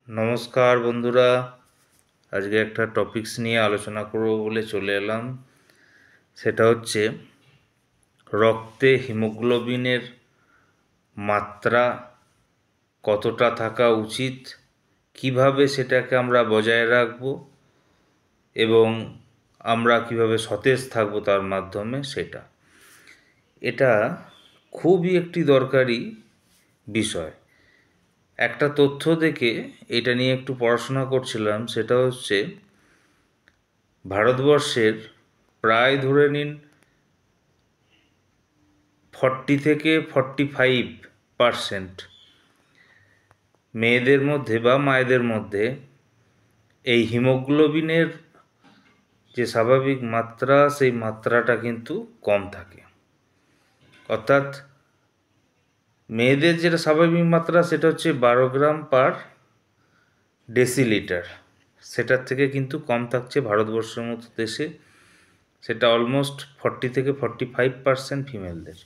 নমস্কার বন্ধুরা, আজকে একটা টপিকস নিয়ে আলোচনা করব বলে চলে এলাম। সেটা হচ্ছে রক্তে হিমোগ্লোবিনের মাত্রা কতটা থাকা উচিত, কিভাবে সেটাকে আমরা বজায় রাখব এবং আমরা কিভাবে সতেজ থাকব তার মাধ্যমে। এটা খুবই একটি দরকারি বিষয়। একটা তথ্য দেখে এটা নিয়ে একটু পড়াশোনা করছিলাম। সেটা হচ্ছে ভারতবর্ষের প্রায় ধরে নিন 40 থেকে 45% মেয়েদের মধ্যে বা মায়েদের মধ্যে এই হিমোগ্লোবিনের যে স্বাভাবিক মাত্রা, সেই মাত্রাটা কিন্তু কম থাকে। অর্থাৎ মেয়েদের যেটা স্বাভাবিক মাত্রা সেটা হচ্ছে 12 গ্রাম পার ডেসিলিটার, সেটার থেকে কিন্তু কম থাকছে ভারতবর্ষের মতো দেশে। সেটা অলমোস্ট 40 থেকে 45% ফিমেলদের।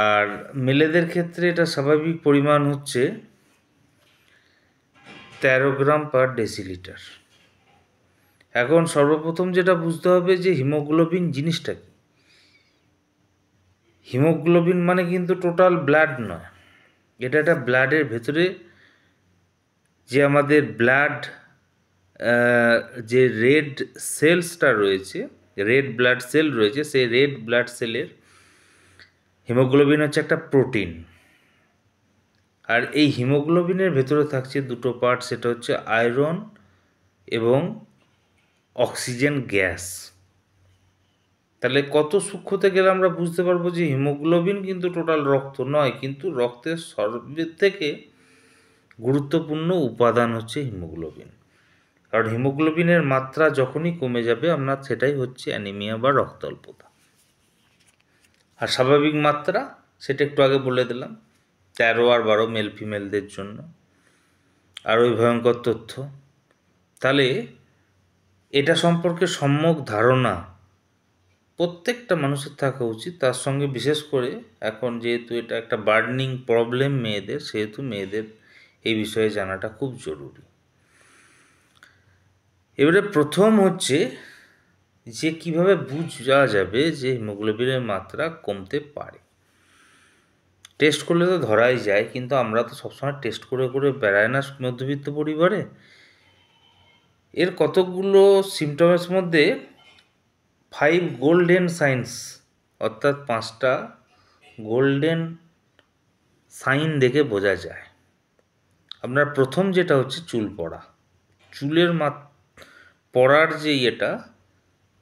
আর মেলেদের ক্ষেত্রে এটা স্বাভাবিক পরিমাণ হচ্ছে 13 গ্রাম পার ডেসিলিটার। এখন সর্বপ্রথম যেটা বুঝতে হবে যে হিমোগ্লোবিন জিনিসটা কি। হিমোগ্লোবিন মানে কিন্তু টোটাল ব্লাড নয়, এটা একটা ব্লাডের ভেতরে যে আমাদের ব্লাড যে রেড সেলসটা রয়েছে, রেড ব্লাড সেল রয়েছে, সেই রেড ব্লাড সেলের হিমোগ্লোবিন হচ্ছে একটা প্রোটিন। আর এই হিমোগ্লোবিনের ভেতরে থাকছে দুটো পার্ট, সেটা হচ্ছে আয়রন এবং অক্সিজেন গ্যাস। তাহলে কত সূক্ষ্মতে গেলে আমরা বুঝতে পারবো যে হিমোগ্লোবিন কিন্তু টোটাল রক্ত নয়, কিন্তু রক্তের সর্বের থেকে গুরুত্বপূর্ণ উপাদান হচ্ছে হিমোগ্লোবিন। কারণ হিমোগ্লোবিনের মাত্রা যখনই কমে যাবে আপনার সেটাই হচ্ছে অ্যানিমিয়া বা রক্ত অল্পতা। আর স্বাভাবিক মাত্রা সেটা একটু আগে বলে দিলাম, 13 আর 12 মেল ফিমেলদের জন্য। আর ওই ভয়ঙ্কর তথ্য, তাহলে এটা সম্পর্কে সম্যক ধারণা প্রত্যেকটা মানুষের থাকা উচিত। তার সঙ্গে বিশেষ করে এখন যেহেতু এটা একটা বার্নিং প্রবলেম মেয়েদের, সেহেতু মেয়েদের এই বিষয়ে জানাটা খুব জরুরি। এবারে প্রথম হচ্ছে যে কিভাবে বোঝা যাবে যে হিমোগ্লোবিনের মাত্রা কমতে পারে। টেস্ট করলে তো ধরাই যায়, কিন্তু আমরা তো সবসময় টেস্ট করে করে বেড়াই না মধ্যবিত্ত পরিবারে। এর কতগুলো সিমটমের মধ্যে 5 গোল্ডেন সাইন্স, অর্থাৎ 5টা গোল্ডেন সাইন দেখে বোঝা যায়। আপনার প্রথম যেটা হচ্ছে চুল পড়া। চুলের পড়ার যে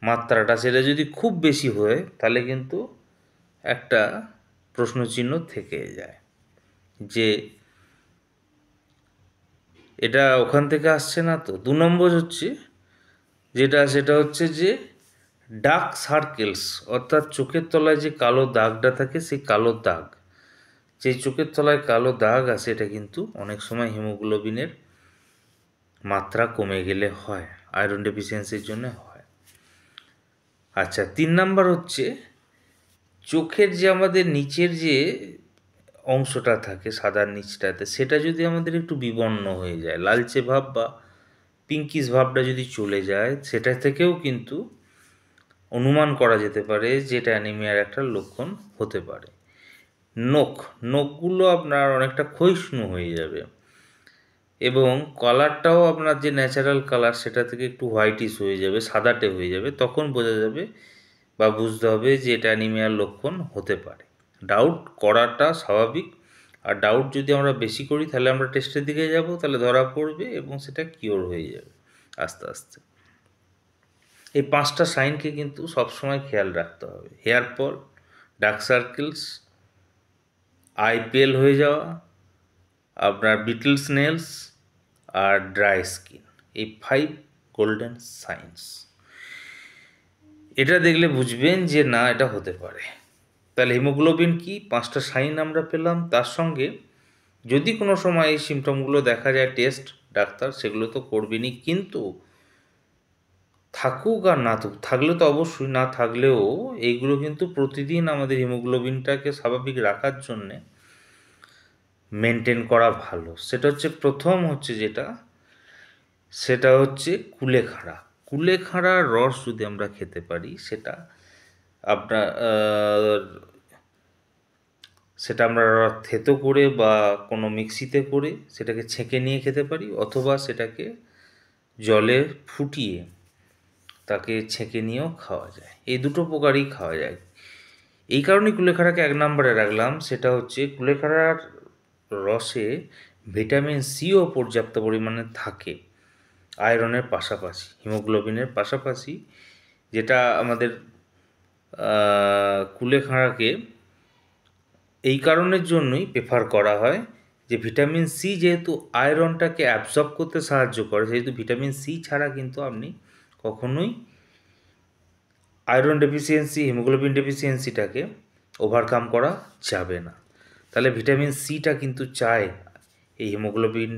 মাত্রাটা সেটা যদি খুব বেশি হয় তাহলে কিন্তু একটা প্রশ্নচিহ্ন থেকে যায় যে এটা ওখান থেকে আসছে না তো। 2 নম্বর হচ্ছে সেটা হচ্ছে যে ডার্ক সার্কেলস, অর্থাৎ চোখের তলায় যে কালো দাগটা থাকে, সেই কালো দাগ, যে চোখের তলায় কালো দাগ আছে, এটা কিন্তু অনেক সময় হিমোগ্লোবিনের মাত্রা কমে গেলে হয়, আয়রন ডেফিসিয়েন্সির জন্য হয়। আচ্ছা, 3 নাম্বার হচ্ছে চোখের যে আমাদের নিচের যে অংশটা থাকে সাদার নিচটাতে, সেটা যদি আমাদের একটু বিবর্ণ হয়ে যায়, লালচে ভাব বা পিঙ্কিশ ভাবটা যদি চলে যায়, সেটা থেকেও কিন্তু অনুমান করা যেতে পারে যে এটা অ্যানিমিয়ার একটা লক্ষণ হতে পারে। নখগুলো আপনার অনেকটা ক্ষয়িষ্ণু হয়ে যাবে এবং কালারটাও আপনার যে ন্যাচারাল কালার সেটা থেকে একটু হোয়াইটিশ হয়ে যাবে, সাদাটে হয়ে যাবে। তখন বোঝা যাবে বা বুঝতে হবে যে এটা অ্যানিমিয়ার লক্ষণ হতে পারে। ডাউট করাটা স্বাভাবিক, আর ডাউট যদি আমরা বেশি করি তাহলে আমরা টেস্টের দিকে যাব, তাহলে ধরা পড়বে এবং সেটা কিওর হয়ে যাবে আস্তে আস্তে। এই 5টা সাইনকে কিন্তু সবসময় খেয়াল রাখতে হবে। হেয়ার ফল, ডার্ক সার্কেলস, আইপিএল হয়ে যাওয়া, আপনার বিটলস নেলস আর ড্রাই স্কিন, এই 5 গোল্ডেন সাইন্স। এটা দেখলে বুঝবেন যে না, এটা হতে পারে। তাহলে হিমোগ্লোবিন কি, 5টা সাইন আমরা পেলাম। তার সঙ্গে যদি কোনো সময় এই সিমটমগুলো দেখা যায়, টেস্ট ডাক্তার সেগুলো তো করবেনই, কিন্তু থাকুক আর না থাকুক, থাকলে তো অবশ্যই, না থাকলেও এইগুলো কিন্তু প্রতিদিন আমাদের হিমোগ্লোবিনটাকে স্বাভাবিক রাখার জন্যে মেনটেন করা ভালো। সেটা হচ্ছে প্রথম হচ্ছে যেটা, সেটা হচ্ছে কুলেখাড়া। কুলেখাড়ার রস যদি আমরা খেতে পারি, সেটা আপনার সেটা আমরা থেতো করে বা কোনো মিক্সিতে করে সেটাকে ছেঁকে নিয়ে খেতে পারি, অথবা সেটাকে জলে ফুটিয়ে তাকে ছেঁকে নিয়েও খাওয়া যায়। এই দুটো প্রকারই খাওয়া যায়। এই কারণেই কুলেখাড়াকে 1 নম্বরে রাখলাম। সেটা হচ্ছে কুলেখাড়ার রসে ভিটামিন সিও পর্যাপ্ত পরিমাণে থাকে, আয়রনের পাশাপাশি, হিমোগ্লোবিনের পাশাপাশি, যেটা আমাদের কুলেখাড়াকে এই কারণের জন্যই প্রেফার করা হয় যে ভিটামিন সি যেহেতু আয়রনটাকে অ্যাবজর্ব করতে সাহায্য করে, সেহেতু ভিটামিন সি ছাড়া কিন্তু আপনি কখনোই আয়রন ডেফিসিয়েন্সি, হিমোগ্লোবিন ডেফিসিয়েন্সিটাকে ওভারকাম করা যাবে না। তাহলে ভিটামিন সিটা কিন্তু চায় এই হিমোগ্লোবিন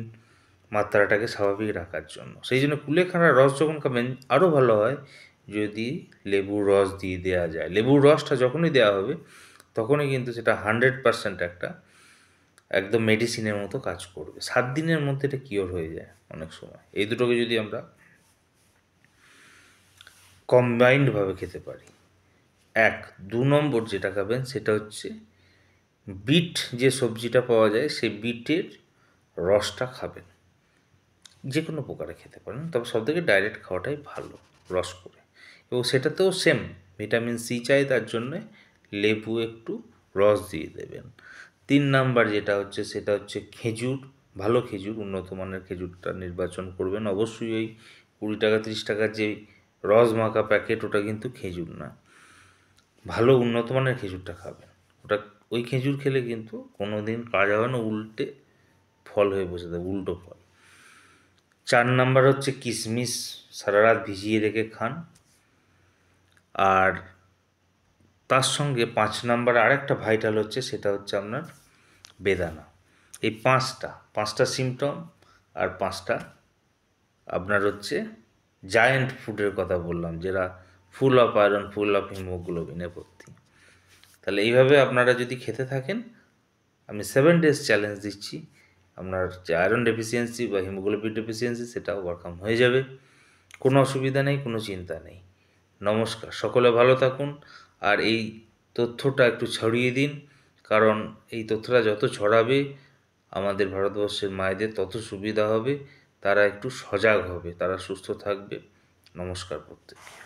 মাত্রাটাকে স্বাভাবিক রাখার জন্য। সেই জন্য কুলেখাড়ার রস যখন খাবেন আরও ভালো হয় যদি লেবুর রস দিয়ে দেওয়া যায়। লেবুর রসটা যখনই দেওয়া হবে তখনই কিন্তু সেটা 100% একটা একদম মেডিসিনের মতো কাজ করবে। 7 দিনের মধ্যে এটা কিওর হয়ে যায় অনেক সময়। এই দুটোকে যদি আমরা কম্বাইন্ডভাবে খেতে পারি। 2 নম্বর যেটা খাবেন সেটা হচ্ছে বিট, যে সবজিটা পাওয়া যায় সেই বিটের রসটা খাবেন। যে কোনো প্রকারে খেতে পারেন, তবে সবথেকে ডাইরেক্ট খাওয়াটাই ভালো রস করে। এবং সেটাতেও সেম ভিটামিন সি চাই, তার জন্যে লেবু একটু রস দিয়ে দেবেন। 3 নাম্বার যেটা হচ্ছে সেটা হচ্ছে খেজুর। ভালো খেজুর, উন্নত মানের খেজুরটা নির্বাচন করবেন। অবশ্যই ওই 20 টাকা 30 টাকার যে রস মাখা প্যাকেট, ওটা কিন্তু খেজুর না। ভালো উন্নত মানের খেজুরটা খাবেন। ওটা, ওই খেজুর খেলে কিন্তু কোনো দিন কাজ হবে না, উল্টে ফল হয়ে বসে দেবে, উল্টো ফল। 4 নাম্বার হচ্ছে কিশমিশ, সারা রাত ভিজিয়ে রেখে খান। আর তার সঙ্গে 5 নাম্বার আরেকটা ভাইটাল হচ্ছে, সেটা হচ্ছে আপনার বেদানা। এই পাঁচটা সিমটম আর 5টা আপনার হচ্ছে জায়ান্ট ফুডের কথা বললাম, যেটা full of iron, full of হিমোগ্লোবিনে ভর্তি। তাহলে এইভাবে আপনারা যদি খেতে থাকেন, আমি 7 ডেজ চ্যালেঞ্জ দিচ্ছি, আপনার যে আয়রন ডেফিসিয়েন্সি বা হিমোগ্লোবিন ডেফিসিয়েন্সি সেটা ওভারকাম হয়ে যাবে। কোনো অসুবিধা নেই, কোনো চিন্তা নেই। নমস্কার, সকলে ভালো থাকুন। আর এই তথ্যটা একটু ছড়িয়ে দিন, কারণ এই তথ্যটা যত ছড়াবে আমাদের ভারতবর্ষের মায়েদের তত সুবিধা হবে, তারা একটু সজাগ হবে, তারা সুস্থ থাকবে। নমস্কার প্রত্যেককে।